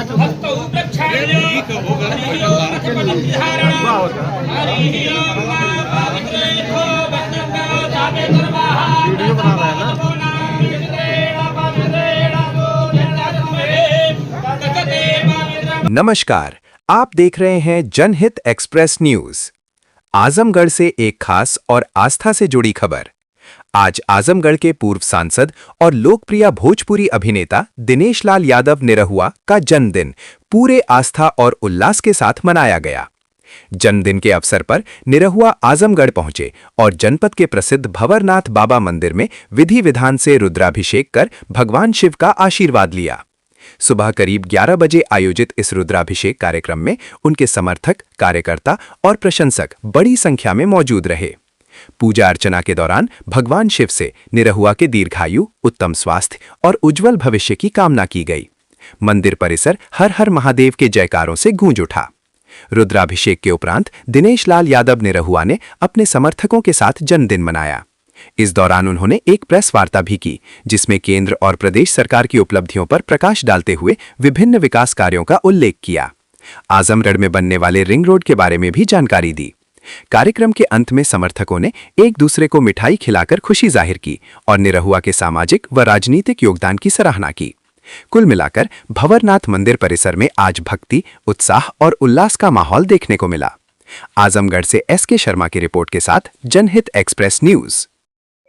Video बना रहा है ना। नमस्कार, आप देख रहे हैं जनहित एक्सप्रेस न्यूज। आजमगढ़ से एक खास और आस्था से जुड़ी खबर। आज आजमगढ़ के पूर्व सांसद और लोकप्रिय भोजपुरी अभिनेता दिनेश लाल यादव निरहुआ का जन्मदिन पूरे आस्था और उल्लास के साथ मनाया गया। जन्मदिन के अवसर पर निरहुआ आजमगढ़ पहुंचे और जनपद के प्रसिद्ध भंवरनाथ बाबा मंदिर में विधि विधान से रुद्राभिषेक कर भगवान शिव का आशीर्वाद लिया। सुबह करीब 11 बजे आयोजित इस रुद्राभिषेक कार्यक्रम में उनके समर्थक, कार्यकर्ता और प्रशंसक बड़ी संख्या में मौजूद रहे। पूजा अर्चना के दौरान भगवान शिव से निरहुआ के दीर्घायु, उत्तम स्वास्थ्य और उज्जवल भविष्य की कामना की गई। मंदिर परिसर हर हर महादेव के जयकारों से गूंज उठा। रुद्राभिषेक के उपरांत दिनेश लाल यादव निरहुआ ने अपने समर्थकों के साथ जन्मदिन मनाया। इस दौरान उन्होंने एक प्रेस वार्ता भी की, जिसमें केंद्र और प्रदेश सरकार की उपलब्धियों पर प्रकाश डालते हुए विभिन्न विकास कार्यों का उल्लेख किया। आजमगढ़ में बनने वाले रिंग रोड के बारे में भी जानकारी दी। कार्यक्रम के अंत में समर्थकों ने एक दूसरे को मिठाई खिलाकर खुशी जाहिर की और निरहुआ के सामाजिक व राजनीतिक योगदान की सराहना की। कुल मिलाकर भंवरनाथ मंदिर परिसर में आज भक्ति, उत्साह और उल्लास का माहौल देखने को मिला। आजमगढ़ से एसके शर्मा की रिपोर्ट के साथ जनहित एक्सप्रेस न्यूज।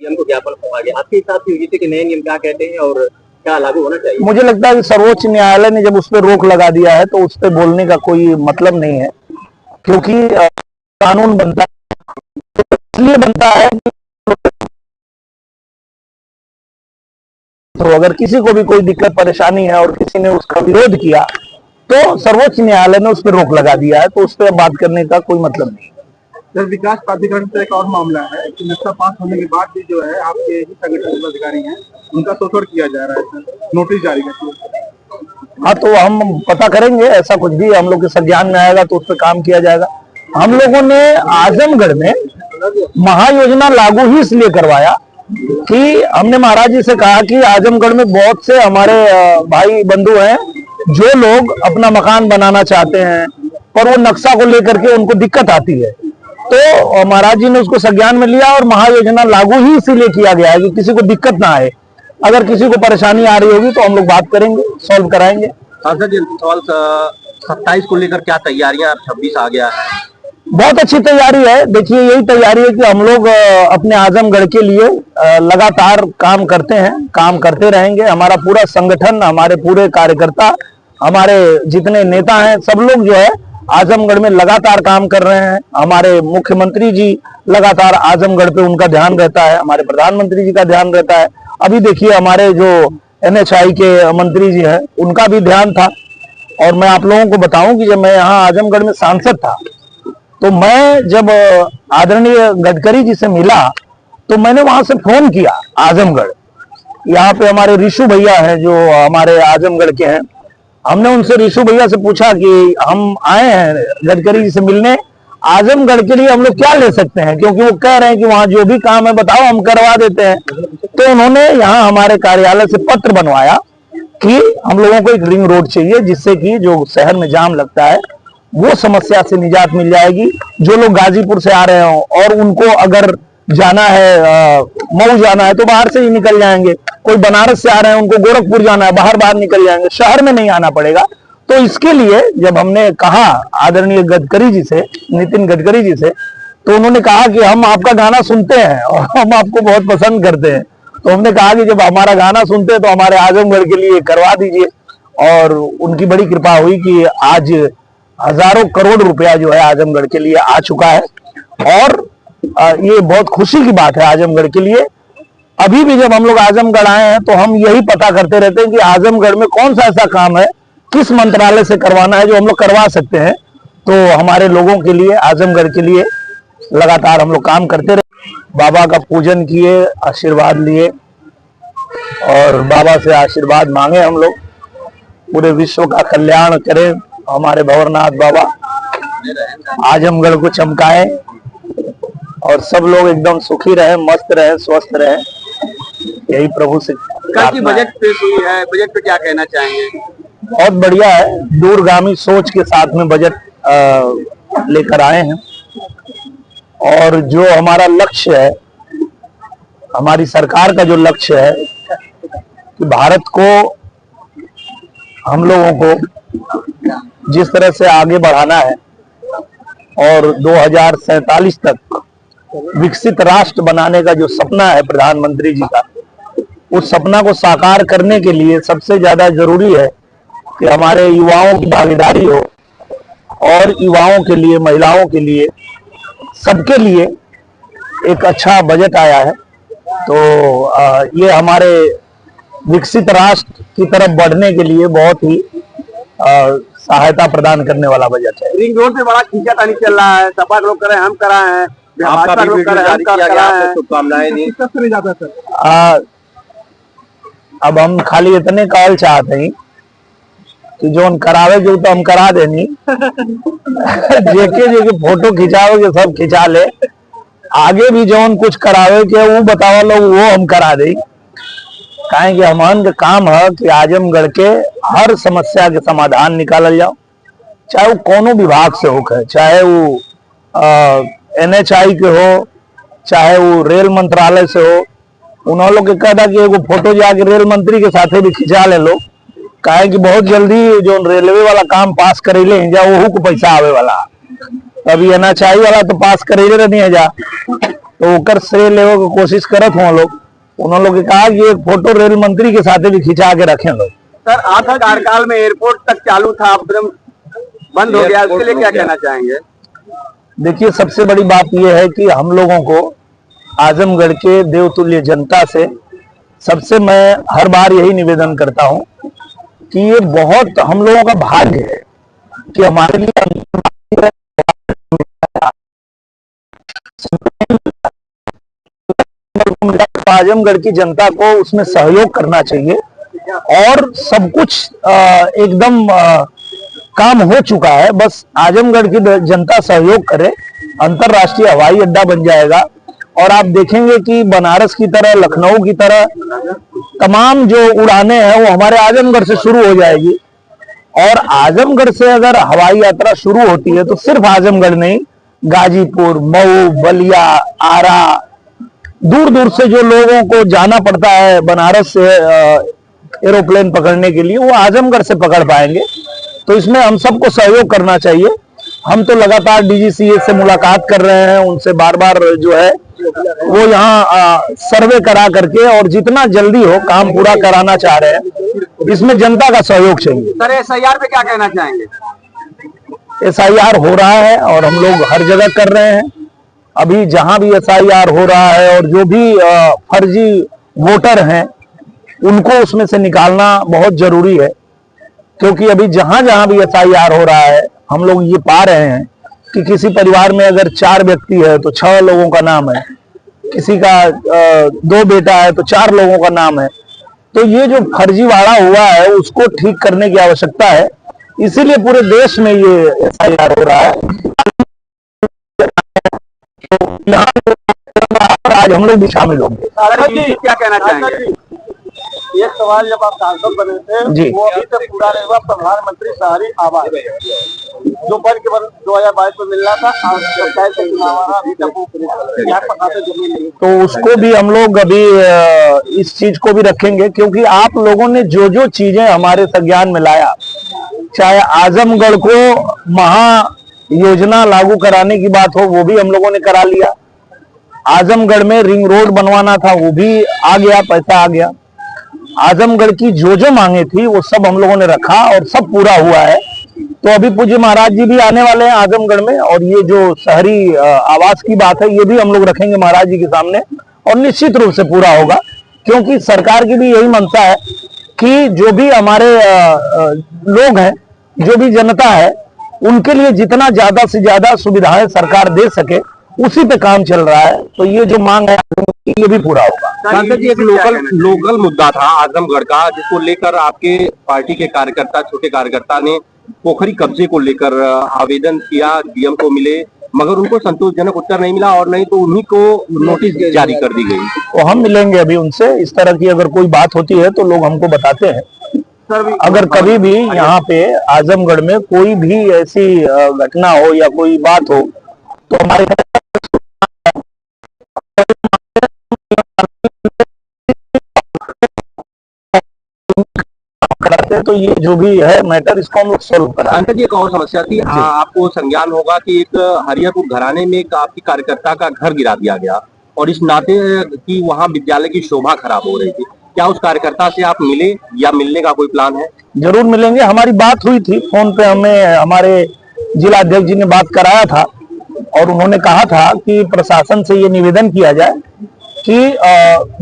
को ज्ञापन सौंपा गया। आपके हिसाब से यूजीसी के नए नियम क्या कहते हैं और क्या लागू होना चाहिए? मुझे लगता है कि सर्वोच्च न्यायालय ने जब उस पर रोक लगा दिया है तो उस पर बोलने का कोई मतलब नहीं है, क्योंकि कानून बनता है इसलिए बनता है तो अगर किसी को भी कोई दिक्कत परेशानी है और किसी ने उसका विरोध किया तो सर्वोच्च न्यायालय ने उस पर रोक लगा दिया है, तो उस पर बात करने का कोई मतलब नहीं। सर, विकास प्राधिकरण से एक और मामला है कि नक्शा पास होने के बाद भी जो है आपके ही संगठन अधिकारी हैं उनका शोषण किया जा रहा है, सर नोटिस जारी करके। हाँ, तो हम पता करेंगे, ऐसा कुछ भी हम लोग के संज्ञान में आएगा तो उस पर काम किया जाएगा। हम लोगों ने आजमगढ़ में महायोजना लागू ही इसलिए करवाया कि हमने महाराज जी से कहा कि आजमगढ़ में बहुत से हमारे भाई बंधु हैं जो लोग अपना मकान बनाना चाहते हैं पर वो नक्शा को लेकर के उनको दिक्कत आती है, तो महाराज जी ने उसको संज्ञान में लिया और महायोजना लागू ही इसीलिए किया गया है कि किसी को दिक्कत ना आए। अगर किसी को परेशानी आ रही होगी तो हम लोग बात करेंगे, सॉल्व कराएंगे। सर जी, 27 को लेकर क्या तैयारियां? 26 आ गया है, बहुत अच्छी तैयारी है। देखिए, यही तैयारी है कि हम लोग अपने आजमगढ़ के लिए लगातार काम करते हैं, काम करते रहेंगे। हमारा पूरा संगठन, हमारे पूरे कार्यकर्ता, हमारे जितने नेता हैं, सब लोग जो है आजमगढ़ में लगातार काम कर रहे हैं। हमारे मुख्यमंत्री जी लगातार आजमगढ़ पे उनका ध्यान रहता है, हमारे प्रधानमंत्री जी का ध्यान रहता है। अभी देखिए, हमारे जो NHI के मंत्री जी हैं उनका भी ध्यान था। और मैं आप लोगों को बताऊं कि जब मैं यहाँ आजमगढ़ में सांसद था तो मैं जब आदरणीय गडकरी जी से मिला तो मैंने वहां से फोन किया आजमगढ़। यहाँ पे हमारे ऋषु भैया हैं जो हमारे आजमगढ़ के हैं। हमने उनसे, ऋषु भैया से पूछा कि हम आए हैं गडकरी जी से मिलने, आजमगढ़ के लिए हम लोग क्या ले सकते हैं, क्योंकि वो कह रहे हैं कि वहां जो भी काम है बताओ, हम करवा देते हैं। तो उन्होंने यहाँ हमारे कार्यालय से पत्र बनवाया कि हम लोगों को एक रिंग रोड चाहिए जिससे कि जो शहर में जाम लगता है वो समस्या से निजात मिल जाएगी। जो लोग गाजीपुर से आ रहे हो और उनको अगर जाना है, मऊ जाना है तो बाहर से ही निकल जाएंगे। कोई बनारस से आ रहे हैं, उनको गोरखपुर जाना है, बाहर निकल जाएंगे, शहर में नहीं आना पड़ेगा। तो इसके लिए जब हमने कहा आदरणीय गडकरी जी से, नितिन गडकरी जी से, तो उन्होंने कहा कि हम आपका गाना सुनते हैं और हम आपको बहुत पसंद करते हैं। तो हमने कहा कि जब हमारा गाना सुनते हैं तो हमारे आजमगढ़ के लिए करवा दीजिए। और उनकी बड़ी कृपा हुई कि आज हजारों करोड़ रुपया जो है आजमगढ़ के लिए आ चुका है और ये बहुत खुशी की बात है आजमगढ़ के लिए। अभी भी जब हम लोग आजमगढ़ आए हैं तो हम यही पता करते रहते हैं कि आजमगढ़ में कौन सा ऐसा काम है, किस मंत्रालय से करवाना है जो हम लोग करवा सकते हैं। तो हमारे लोगों के लिए, आजमगढ़ के लिए लगातार हम लोग काम करते रहे। बाबा का पूजन किए, आशीर्वाद लिए और बाबा से आशीर्वाद मांगे हम लोग, पूरे विश्व का कल्याण करें हमारे भंवरनाथ बाबा, आजमगढ़ को चमकाएं और सब लोग एकदम सुखी रहे, मस्त रहे, स्वस्थ रहे। यही प्रभु से कल की बजट पेश हुई है, बजट पे क्या कहना चाहेंगे? बहुत बढ़िया है, दूरगामी सोच के साथ में बजट लेकर आए हैं। और जो हमारा लक्ष्य है, हमारी सरकार का जो लक्ष्य है कि भारत को, हम लोगों को जिस तरह से आगे बढ़ाना है और 2047 तक विकसित राष्ट्र बनाने का जो सपना है प्रधानमंत्री जी का, उस सपना को साकार करने के लिए सबसे ज्यादा जरूरी है कि हमारे युवाओं की भागीदारी हो और युवाओं के लिए, महिलाओं के लिए, सबके लिए एक अच्छा बजट आया है। तो ये हमारे विकसित राष्ट्र की तरफ बढ़ने के लिए बहुत ही सहायता प्रदान करने वाला बजट है। रिंग रोड से बड़ा खींचातानी चल रहा है, सपा लोग कर रहे हैं, हम कर रहे हैं, भाजपा लोग कर रहे हैं, हम कर रहे हैं, शुभकामनाएं दी। सबसे ज्यादा सर अब हम खाली इतने कहल चाहते हैं कि जो हम करावे जो तो हम करा देनी जेके फोटो खिंचावे के सब खिंचा ले, आगे भी जो कुछ करावे के वो बतावा लोग वो हम करा दे। काहे कि हमान का काम है कि आजमगढ़ के हर समस्या के समाधान निकालल जाओ, चाहे वो कोनो विभाग से होकर, चाहे वो NHI के हो, चाहे वो रेल मंत्रालय से हो। उन्होंने लोग के कहता कि एगो फोटो जाके रेल मंत्री के साथे भी खिंचा ले लो, काहे कि बहुत जल्दी जो रेलवे वाला काम पास करेले हैं जा वहू को पैसा आवे वाला, अभी NHI वाला तो पास करेले नहीं है जा, तो ओकर श्रेय लेवे की कोशिश करत हो लोग। उन्होंने लोग कहा कि एक फोटो रेल मंत्री के साथे भी खिंचा के रखें लोग। सर आपका कार्यकाल में एयरपोर्ट तक चालू था, अब बंद हो गया, उसके लिए क्या कहना चाहेंगे? देखिए, सबसे बड़ी बात यह है कि हम लोगों को आजमगढ़ के देवतुल्य जनता से सबसे मैं हर बार यही निवेदन करता हूं कि ये बहुत हम लोगों का भाग्य है कि हमारे लिए आजमगढ़ की जनता को उसमें सहयोग करना चाहिए और सब कुछ एकदम काम हो चुका है। बस आजमगढ़ की जनता सहयोग करे, अंतरराष्ट्रीय हवाई अड्डा बन जाएगा और आप देखेंगे कि बनारस की तरह, लखनऊ की तरह तमाम जो उड़ानें हैं वो हमारे आजमगढ़ से शुरू हो जाएगी। और आजमगढ़ से अगर हवाई यात्रा शुरू होती है तो सिर्फ आजमगढ़ नहीं, गाजीपुर, मऊ, बलिया, आरा, दूर दूर से जो लोगों को जाना पड़ता है बनारस से एरोप्लेन पकड़ने के लिए, वो आजमगढ़ से पकड़ पाएंगे। तो इसमें हम सबको सहयोग करना चाहिए। हम तो लगातार DGCA से मुलाकात कर रहे हैं, उनसे बार बार जो है वो यहाँ सर्वे करा करके और जितना जल्दी हो काम पूरा कराना चाह रहे हैं। इसमें जनता का सहयोग चाहिए। सर SIR पे क्या कहना चाहेंगे? SIR हो रहा है और हम लोग हर जगह कर रहे हैं। अभी जहां भी SIR हो रहा है और जो भी फर्जी वोटर हैं उनको उसमें से निकालना बहुत जरूरी है, क्योंकि अभी जहां जहां भी SIR हो रहा है हम लोग ये पा रहे हैं कि किसी परिवार में अगर 4 व्यक्ति है तो 6 लोगों का नाम है, किसी का 2 बेटा है तो 4 लोगों का नाम है। तो ये जो फर्जीवाड़ा हुआ है उसको ठीक करने की आवश्यकता है, इसीलिए पूरे देश में ये SIR हो रहा है। आज हम लोग भी शामिल होंगे। क्या कहना चाहेंगे? एक सवाल, जब आप सांसद बने थे जी, वो अभी तक पूरा नहीं हुआ, प्रधानमंत्री शहरी आवास जो बन के 2022 में मिलना था, अभी तक जमीन नहीं, तो उसको भी हम लोग अभी इस चीज को भी रखेंगे, क्योंकि आप लोगों ने जो जो चीजें हमारे संज्ञान में लाया, चाहे आजमगढ़ को महा योजना लागू कराने की बात हो वो भी हम लोगों ने करा लिया, आजमगढ़ में रिंग रोड बनवाना था वो भी आ गया, पैसा आ गया, आजमगढ़ की जो जो मांगे थी वो सब हम लोगों ने रखा और सब पूरा हुआ है। तो अभी पूज्य महाराज जी भी आने वाले हैं आजमगढ़ में, और ये जो शहरी आवास की बात है ये भी हम लोग रखेंगे महाराज जी के सामने और निश्चित रूप से पूरा होगा, क्योंकि सरकार की भी यही मंशा है कि जो भी हमारे लोग हैं, जो भी जनता है, उनके लिए जितना ज्यादा से ज्यादा सुविधाएं सरकार दे सके उसी पे काम चल रहा है। तो ये जो मांग है ये भी पूरा होगा। सांसद जी, एक लोकल मुद्दा था आजमगढ़ का, जिसको लेकर आपके पार्टी के कार्यकर्ता, छोटे कार्यकर्ता ने पोखरी कब्जे को लेकर आवेदन किया, DM को मिले, मगर उनको संतोषजनक उत्तर नहीं मिला और नहीं तो उन्हीं को नोटिस जारी कर दी गई। तो हम मिलेंगे अभी उनसे, इस तरह की अगर कोई बात होती है तो लोग हमको बताते हैं। सर अगर कभी भी यहाँ पे आजमगढ़ में कोई भी ऐसी घटना हो या कोई बात हो तो हमारे कराते हैं, तो ये जो भी है मैटर इसको हम लोग सोल्व कराते हैं। अंकल जी एक और समस्या थी, आपको संज्ञान होगा कि एक हरियापुर घराने में एक आपकी कार्यकर्ता का घर गिरा दिया गया और इस नाते कि वहाँ विद्यालय की शोभा खराब हो रही थी। क्या उस कार्यकर्ता से आप मिले या मिलने का कोई प्लान है? जरूर मिलेंगे, हमारी बात हुई थी फोन पे, हमें हमारे जिला अध्यक्ष जी ने बात कराया था और उन्होंने कहा था कि प्रशासन से ये निवेदन किया जाए कि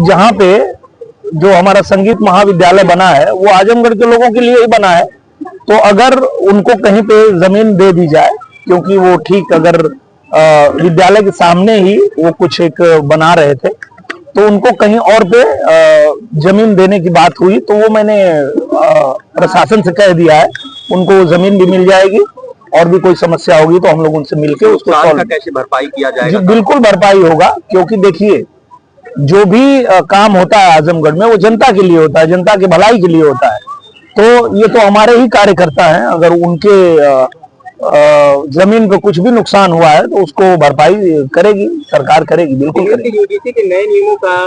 जहाँ पे जो हमारा संगीत महाविद्यालय बना है वो आजमगढ़ के लोगों के लिए ही बना है, तो अगर उनको कहीं पे जमीन दे दी जाए, क्योंकि वो ठीक अगर विद्यालय के सामने ही वो कुछ एक बना रहे थे, तो उनको कहीं और पे जमीन देने की बात हुई, तो वो मैंने प्रशासन से कह दिया है, उनको जमीन भी मिल जाएगी और भी कोई समस्या होगी तो हम लोग उनसे मिलकर उसको सॉल्व। कैसे भरपाई किया जाएगा? बिल्कुल भरपाई होगा, क्योंकि देखिए जो भी काम होता है आजमगढ़ में वो जनता के लिए होता है, जनता की भलाई के लिए होता है, तो ये तो हमारे ही कार्यकर्ता हैं, अगर उनके जमीन पे कुछ भी नुकसान हुआ है तो उसको भरपाई करेगी सरकार, करेगी, बिल्कुल करेगी। यूजीसी के नए नियमों का